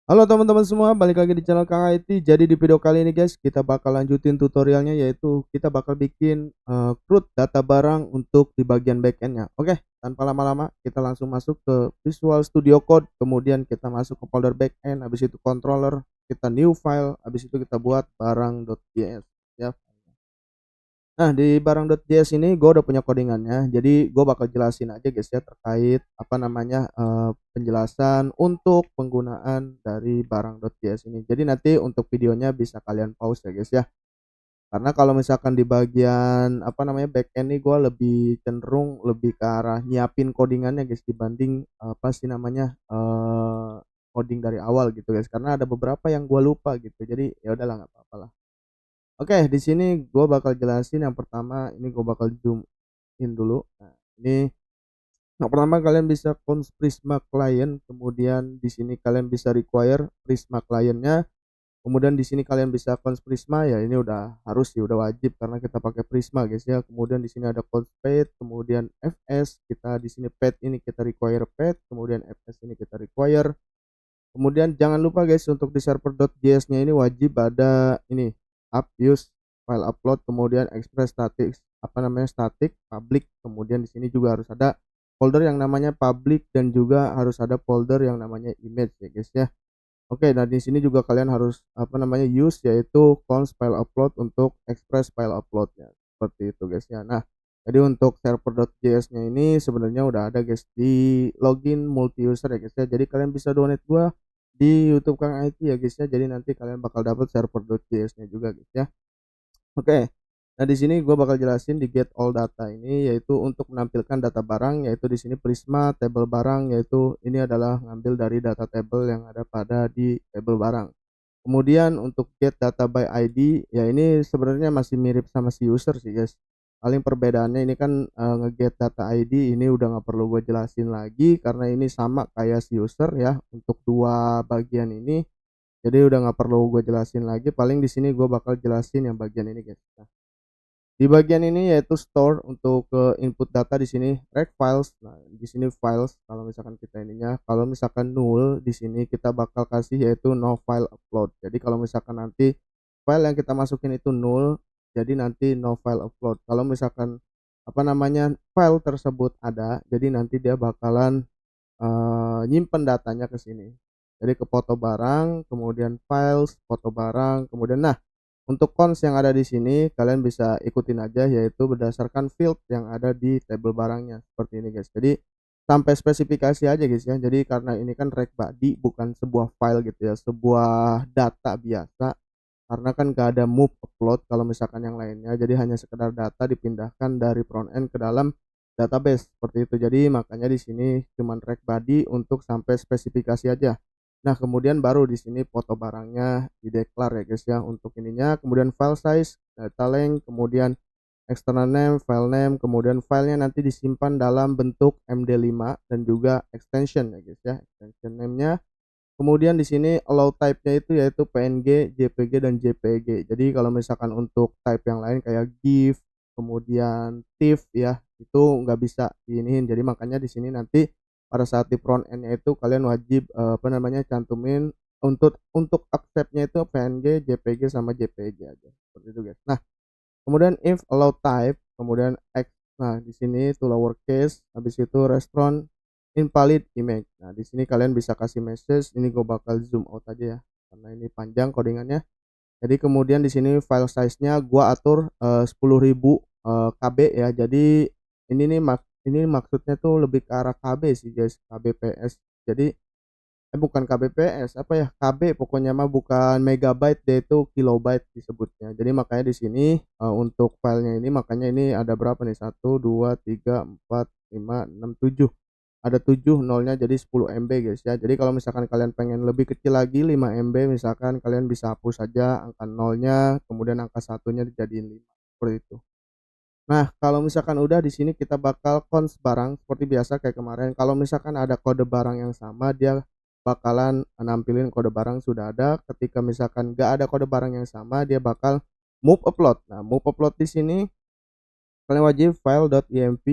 Halo teman-teman semua, balik lagi di channel Kang IT. Jadi di video kali ini guys, kita bakal lanjutin tutorialnya, yaitu kita bakal bikin CRUD data barang untuk di bagian backendnya. Oke, tanpa lama-lama kita langsung masuk ke Visual Studio Code, kemudian kita masuk ke folder backend, habis itu controller, kita new file, habis itu kita buat barang.js ya. Nah, di barang.js ini gue udah punya codingannya. Jadi gue bakal jelasin aja guys ya terkait apa namanya penjelasan untuk penggunaan dari barang.js ini. Jadi nanti untuk videonya bisa kalian pause ya guys ya. Karena kalau misalkan di bagian apa namanya backend ini gue lebih cenderung lebih ke arah nyiapin codingannya guys dibanding apa sih namanya coding dari awal gitu guys. Karena ada beberapa yang gue lupa gitu. Jadi ya udahlah, nggak apa-apa lah. Oke, di sini gue bakal jelasin yang pertama. Ini gue bakal zoom in dulu. Nah, ini yang pertama kalian bisa cons Prisma client, kemudian di sini kalian bisa require Prisma clientnya, kemudian di sini kalian bisa cons Prisma ya. Ini udah harus sih, udah wajib karena kita pakai Prisma guys ya. Kemudian di sini ada cons path, kemudian fs, kita di sini path ini kita require path, kemudian fs ini kita require. Kemudian jangan lupa guys, untuk di server.js nya ini wajib ada ini up use file upload, kemudian express static apa namanya static public, kemudian di sini juga harus ada folder yang namanya public dan juga harus ada folder yang namanya image ya guys ya. Oke, nah di sini juga kalian harus apa namanya use yaitu const file upload untuk express file uploadnya seperti itu guys ya. Nah, jadi untuk server.js-nya ini sebenarnya udah ada guys di login multi user ya guys ya. Jadi kalian bisa donate gua di YouTube Kang IT ya guys ya. Jadi nanti kalian bakal dapat server.js-nya juga guys ya. Oke. Nah, di sini gue bakal jelasin di get all data ini, yaitu untuk menampilkan data barang, yaitu di sini Prisma table barang, yaitu ini adalah ngambil dari data table yang ada pada di table barang. Kemudian untuk get data by ID, ya ini sebenarnya masih mirip sama si user sih guys. Paling perbedaannya ini kan nge-get data ID ini udah nggak perlu gue jelasin lagi karena ini sama kayak si user ya untuk dua bagian ini. Jadi udah nggak perlu gue jelasin lagi. Paling di sini gue bakal jelasin yang bagian ini guys. Nah, di bagian ini yaitu store untuk input data, di sini rect files. Nah, di sini files kalau misalkan kita ininya, kalau misalkan null di sini kita bakal kasih yaitu no file upload. Jadi kalau misalkan nanti file yang kita masukin itu null, jadi nanti no file upload. Kalau misalkan apa namanya file tersebut ada, jadi nanti dia bakalan nyimpen datanya ke sini. Jadi ke foto barang, kemudian files, foto barang, kemudian nah untuk cons yang ada di sini kalian bisa ikutin aja, yaitu berdasarkan field yang ada di table barangnya seperti ini guys. Jadi sampai spesifikasi aja guys ya. Jadi karena ini kan rect body bukan sebuah file gitu ya, sebuah data biasa. Karena kan gak ada move upload kalau misalkan yang lainnya. Jadi hanya sekedar data dipindahkan dari front end ke dalam database seperti itu. Jadi makanya di sini cuman rect body untuk sampai spesifikasi aja. Nah, kemudian baru di sini foto barangnya di declare ya guys ya untuk ininya. Kemudian file size, data length, kemudian external name, file name, kemudian filenya nanti disimpan dalam bentuk MD5 dan juga extension ya guys ya. Extension name-nya. Kemudian di sini allow type-nya itu yaitu PNG, JPG dan JPG. Jadi kalau misalkan untuk type yang lain kayak GIF, kemudian TIFF ya, itu nggak bisa diiniin. Jadi makanya di sini nanti pada saat di front end-nya itu kalian wajib apa namanya cantumin untuk accept-nya itu PNG, JPG sama JPG aja. Seperti itu guys. Nah, kemudian if allow type, kemudian X. Nah, di sini itu lowercase, habis itu restaurant invalid image. Nah, di sini kalian bisa kasih message. Ini gue bakal zoom out aja ya, karena ini panjang codingannya. Jadi kemudian di sini file size-nya gua atur 10.000 KB ya. Jadi ini maksudnya tuh lebih ke arah KB sih guys, KBPS. Jadi bukan KBPS apa ya, KB pokoknya mah, bukan megabyte, dia itu kilobyte disebutnya. Jadi makanya di sini untuk filenya ini makanya ini ada berapa nih, 1 2 3 4 5 6 7, ada 7 nolnya, jadi 10 MB guys ya. Jadi kalau misalkan kalian pengen lebih kecil lagi 5 MB misalkan, kalian bisa hapus saja angka nolnya, kemudian angka satunya dijadiin 5 seperti itu. Nah, kalau misalkan udah di sini kita bakal cons barang seperti biasa kayak kemarin. Kalau misalkan ada kode barang yang sama, dia bakalan nampilin kode barang sudah ada. Ketika misalkan gak ada kode barang yang sama, dia bakal move upload. Nah, move upload di sini kalian wajib file.imp.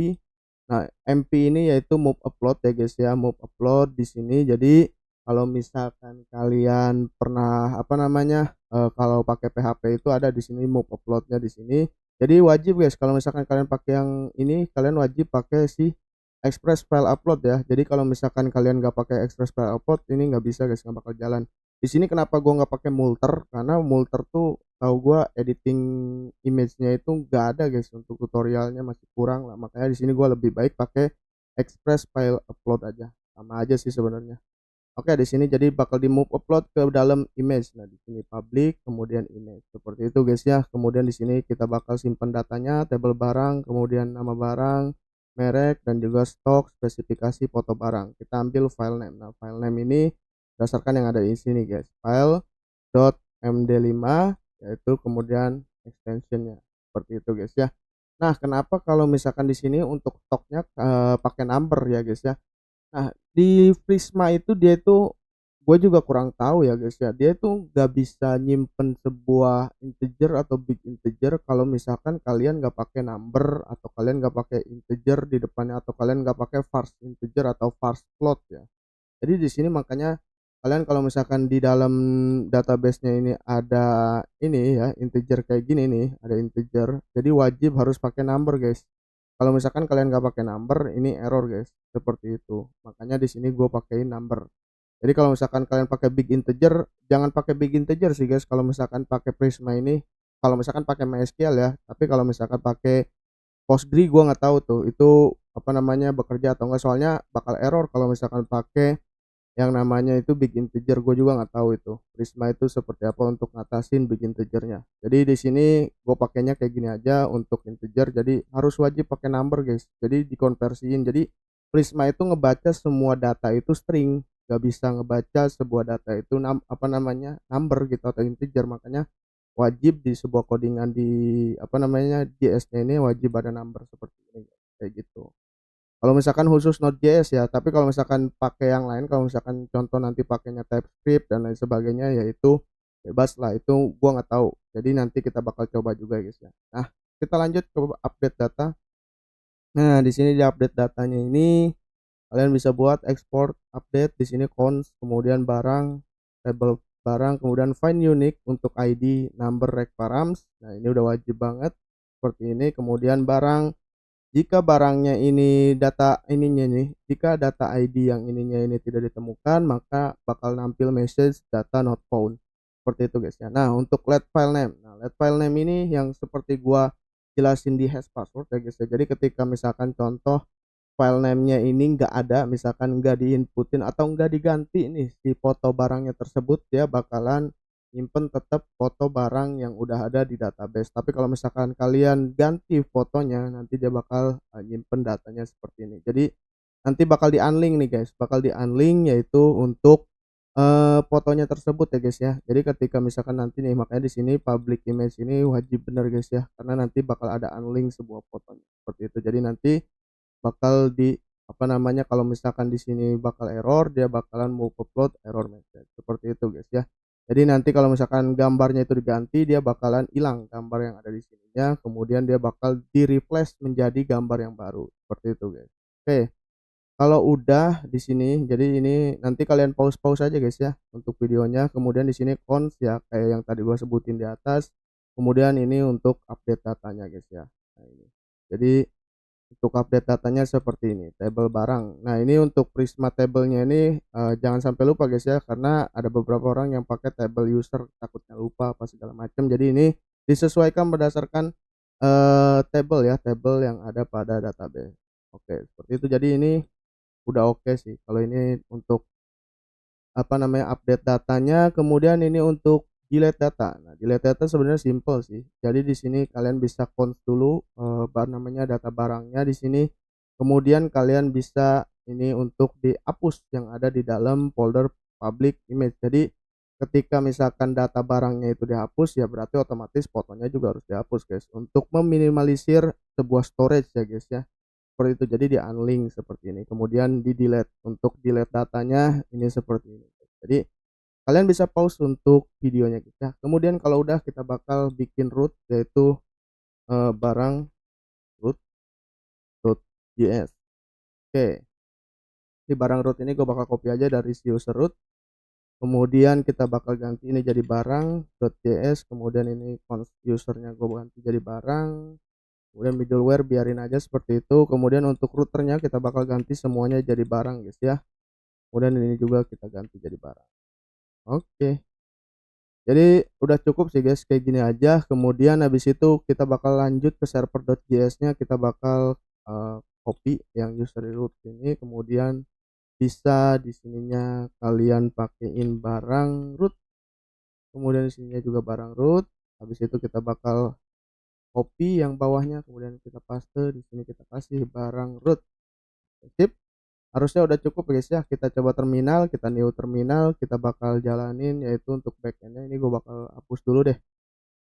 Nah, mp ini yaitu move upload ya guys ya, move upload di sini. Jadi kalau misalkan kalian pernah apa namanya, kalau pakai PHP itu ada di sini move upload-nya di sini. Jadi wajib guys kalau misalkan kalian pakai yang ini, kalian wajib pakai si Express File Upload ya. Jadi kalau misalkan kalian nggak pakai Express File Upload ini nggak bisa guys, nggak bakal jalan. Di sini kenapa gua nggak pakai Multer? Karena Multer tuh tahu gua editing image-nya itu nggak ada guys, untuk tutorialnya masih kurang lah. Makanya di sini gua lebih baik pakai Express File Upload aja. Sama aja sih sebenarnya. Oke, di sini jadi bakal di move upload ke dalam image. Nah, di sini public, kemudian image. Seperti itu guys ya. Kemudian di sini kita bakal simpan datanya, tabel barang, kemudian nama barang, merek dan juga stok, spesifikasi foto barang. Kita ambil file name. Nah, file name ini berdasarkan yang ada di sini guys. File.md5 yaitu kemudian extensionnya. Seperti itu guys ya. Nah, kenapa kalau misalkan di sini untuk stoknya pakai number ya guys ya. Nah, di Prisma itu dia itu gue juga kurang tahu ya guys ya. Dia itu nggak bisa nyimpen sebuah integer atau big integer kalau misalkan kalian nggak pakai number atau kalian nggak pakai integer di depannya atau kalian nggak pakai parse integer atau parse float ya. Jadi di sini makanya kalian kalau misalkan di dalam database-nya ini ada ini ya integer kayak gini nih, ada integer. Jadi wajib harus pakai number guys. Kalau misalkan kalian nggak pakai number, ini error guys, seperti itu. Makanya di sini gue pakein number. Jadi kalau misalkan kalian pakai big integer, jangan pakai big integer sih guys. Kalau misalkan pakai Prisma ini, kalau misalkan pakai MySQL ya. Tapi kalau misalkan pakai Postgre, gue nggak tahu tuh itu apa namanya bekerja atau enggak. Soalnya bakal error kalau misalkan pakai yang namanya itu big integer. Gue juga nggak tahu itu Prisma itu seperti apa untuk ngatasin big integernya. Jadi di sini gue pakainya kayak gini aja untuk integer, jadi harus wajib pakai number guys. Jadi dikonversiin, jadi Prisma itu ngebaca semua data itu string, nggak bisa ngebaca sebuah data itu apa namanya number gitu atau integer. Makanya wajib di sebuah codingan di apa namanya JS-nya ini wajib ada number seperti ini kayak gitu. Kalau misalkan khusus Node.js ya, tapi kalau misalkan pakai yang lain, kalau misalkan contoh nanti pakainya TypeScript dan lain sebagainya, yaitu bebas lah, itu gua nggak tahu. Jadi nanti kita bakal coba juga guys ya. Nah, kita lanjut ke update data. Nah, di sini di update datanya ini kalian bisa buat export update di sini cons, kemudian barang, table barang, kemudian find unique untuk ID, number, rec params. Nah, ini udah wajib banget seperti ini. Kemudian barang, jika barangnya ini data ininya nih, jika data ID yang ininya ini tidak ditemukan, maka bakal nampil message data not found. Seperti itu guys ya. Nah, untuk let file name. Nah, let file name ini yang seperti gua jelasin di hash password ya guys ya. Jadi ketika misalkan contoh file name-nya ini nggak ada, misalkan nggak diinputin atau nggak diganti nih si foto barangnya tersebut, dia bakalan nyimpen tetap foto barang yang udah ada di database. Tapi kalau misalkan kalian ganti fotonya, nanti dia bakal nyimpen datanya seperti ini. Jadi nanti bakal di unlink nih guys, bakal di unlink yaitu untuk fotonya tersebut ya guys ya. Jadi ketika misalkan nanti nih, makanya di sini public image ini wajib bener guys ya, karena nanti bakal ada unlink sebuah fotonya seperti itu. Jadi nanti bakal di apa namanya kalau misalkan di sini bakal error, dia bakalan mau upload error message seperti itu guys ya. Jadi nanti kalau misalkan gambarnya itu diganti, dia bakalan hilang gambar yang ada di sininya, kemudian dia bakal di replace menjadi gambar yang baru seperti itu guys. Oke, kalau udah di sini, jadi ini nanti kalian pause aja guys ya untuk videonya. Kemudian di sini cons ya kayak yang tadi gua sebutin di atas. Kemudian ini untuk update datanya guys ya. Nah ini. Jadi untuk update datanya seperti ini, table barang. Nah, ini untuk Prisma table-nya ini jangan sampai lupa guys ya, karena ada beberapa orang yang pakai table user takutnya lupa apa segala macam. Jadi ini disesuaikan berdasarkan table ya, table yang ada pada database. Oke, seperti itu. Jadi ini udah oke sih. Kalau ini untuk apa namanya update datanya, kemudian ini untuk delete data. Nah, delete data sebenarnya simple sih. Jadi di sini kalian bisa cons dulu namanya data barangnya di sini. Kemudian kalian bisa ini untuk dihapus yang ada di dalam folder public image. Jadi ketika misalkan data barangnya itu dihapus ya berarti otomatis fotonya juga harus dihapus guys. Untuk meminimalisir sebuah storage ya guys ya seperti itu. Jadi di unlink seperti ini, kemudian di delete. Untuk delete datanya ini seperti ini. Jadi kalian bisa pause untuk videonya kita. Kemudian kalau udah kita bakal bikin root yaitu barang root.js. Oke, di barang root ini gue bakal copy aja dari si user root. kemudian kita bakal ganti ini jadi barang.js, kemudian ini usernya gue ganti jadi barang, kemudian middleware biarin aja seperti itu, kemudian untuk routernya kita bakal ganti semuanya jadi barang guys ya, kemudian ini juga kita ganti jadi barang. Oke, jadi udah cukup sih guys, kayak gini aja. Kemudian habis itu kita bakal lanjut ke server.js nya, kita bakal copy yang user root ini, kemudian bisa di sininya kalian pakein barang root, kemudian di sininya juga barang root. Habis itu kita bakal copy yang bawahnya, kemudian kita paste di sini, kita kasih barang root. Sip, harusnya udah cukup guys ya. Kita coba terminal, kita new terminal, kita bakal jalanin yaitu untuk backendnya ini gue bakal hapus dulu deh.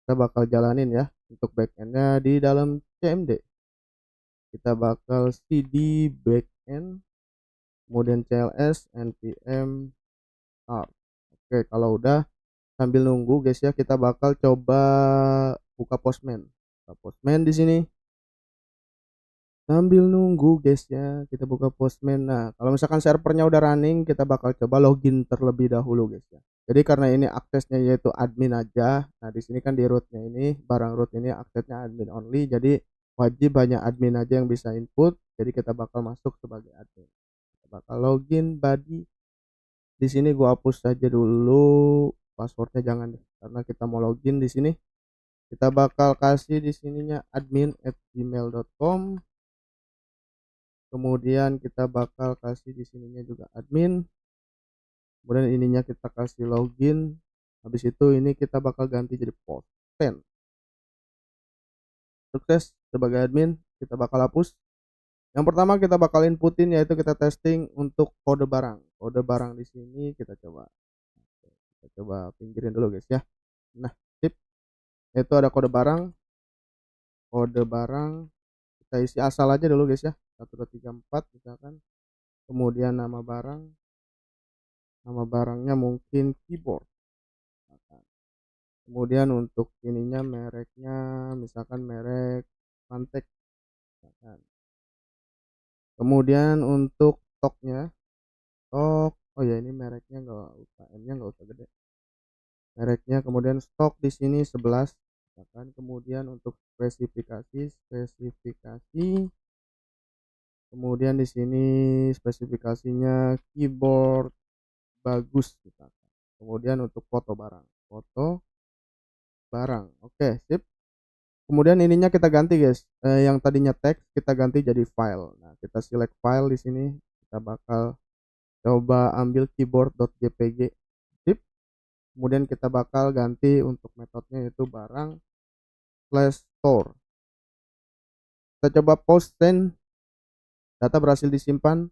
Kita bakal jalanin ya untuk backendnya di dalam cmd, kita bakal cd backend, kemudian cls npm start. Oke, kalau udah, sambil nunggu guys ya, kita bakal coba buka postman. Buka postman di sini. Sambil nunggu guys ya, kita buka postman. Nah, kalau misalkan servernya udah running, kita bakal coba login terlebih dahulu guys ya. Jadi karena ini aksesnya yaitu admin aja. Nah, di sini kan di rootnya ini, barang root ini aksesnya admin only. Jadi wajib hanya admin aja yang bisa input. Jadi kita bakal masuk sebagai admin. Kita bakal login body. Di sini gua hapus saja dulu passwordnya, jangan deh, karena kita mau login di sini. Kita bakal kasih di sininya admin@gmail.com. Kemudian kita bakal kasih di sininya juga admin. Kemudian ininya kita kasih login. Habis itu ini kita bakal ganti jadi postman. Sukses sebagai admin, kita bakal hapus. Yang pertama kita bakal inputin yaitu kita testing untuk kode barang. Kode barang di sini kita coba. Kita coba pinggirin dulu guys ya. Nah, sip. Itu ada kode barang. Kode barang kita isi asal aja dulu guys ya. 1 2 3 4 misalkan. Kemudian nama barang. Nama barangnya mungkin keyboard. Kemudian untuk ininya mereknya misalkan merek Mantek. Kemudian untuk stoknya, stok, oh ya ini mereknya nggak usah, M-nya nggak usah gede. Mereknya kemudian stok di sini 11. Misalkan kemudian untuk spesifikasi, kemudian di sini spesifikasinya keyboard bagus misalkan. Kemudian untuk foto barang, oke sip. Kemudian ininya kita ganti guys, yang tadinya teks kita ganti jadi file. Nah, kita select file di sini, kita bakal coba ambil keyboard.jpg. Sip. Kemudian kita bakal ganti untuk metodenya yaitu barang slash store. Kita coba post send, data berhasil disimpan.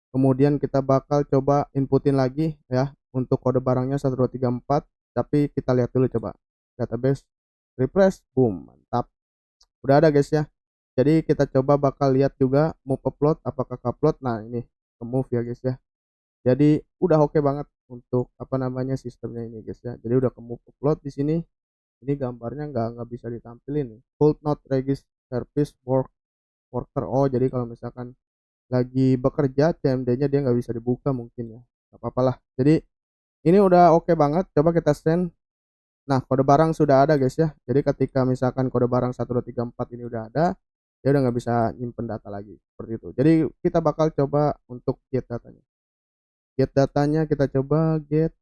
Kemudian kita bakal coba inputin lagi ya untuk kode barangnya 1 2 3 4, tapi kita lihat dulu coba database, refresh, boom, mantap, udah ada guys ya. Jadi kita coba bakal lihat juga move upload apakah upload. Nah, ini ke move ya guys ya. Jadi udah oke banget untuk apa namanya sistemnya ini guys ya. Jadi udah ke move upload di sini. Ini gambarnya nggak bisa ditampilin nih. Could not register service worker. Oh, jadi kalau misalkan lagi bekerja CMD-nya dia nggak bisa dibuka mungkin ya. Gak apa-apa lah. Jadi ini udah oke banget. Coba kita send. Nah, kode barang sudah ada guys ya. Jadi ketika misalkan kode barang 1 2 3 4 ini udah ada, dia udah nggak bisa nyimpen data lagi seperti itu. Jadi kita bakal coba untuk get datanya. Get datanya kita coba get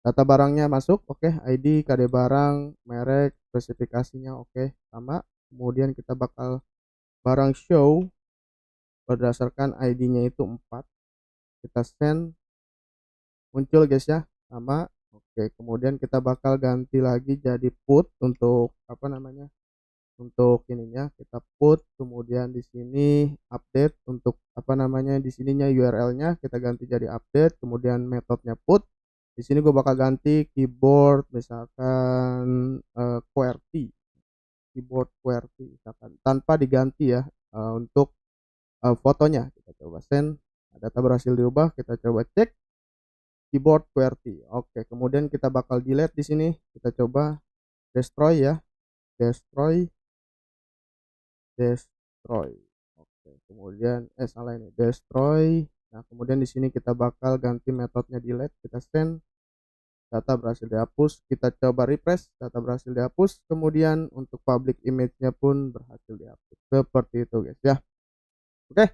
data barangnya masuk, oke, ID, KD barang, merek, spesifikasinya oke, sama. Kemudian kita bakal barang show berdasarkan ID-nya itu 4. Kita send, muncul guys ya, sama. Oke, kemudian kita bakal ganti lagi jadi put untuk apa namanya? Untuk ininya kita put, kemudian di sini update untuk apa namanya, di sininya URL-nya kita ganti jadi update, kemudian metodenya put. Di sini gue bakal ganti keyboard misalkan QWERTY, keyboard QWERTY misalkan tanpa diganti ya. Untuk fotonya kita coba send, data berhasil diubah, kita coba cek keyboard QWERTY. Oke, kemudian kita bakal delete di sini, kita coba destroy ya, destroy. Oke, kemudian salah ini, destroy. Nah, kemudian di sini kita bakal ganti metodenya delete, kita send, data berhasil dihapus, kita coba refresh, data berhasil dihapus, kemudian untuk public image-nya pun berhasil dihapus. Seperti itu guys ya. Oke,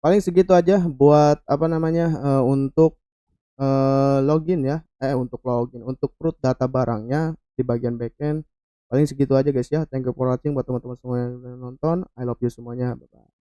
paling segitu aja buat apa namanya untuk login ya, untuk login, untuk root data barangnya di bagian backend. Paling segitu aja guys ya. Thank you for watching buat teman-teman semua yang udah nonton. I love you semuanya. Bye bye.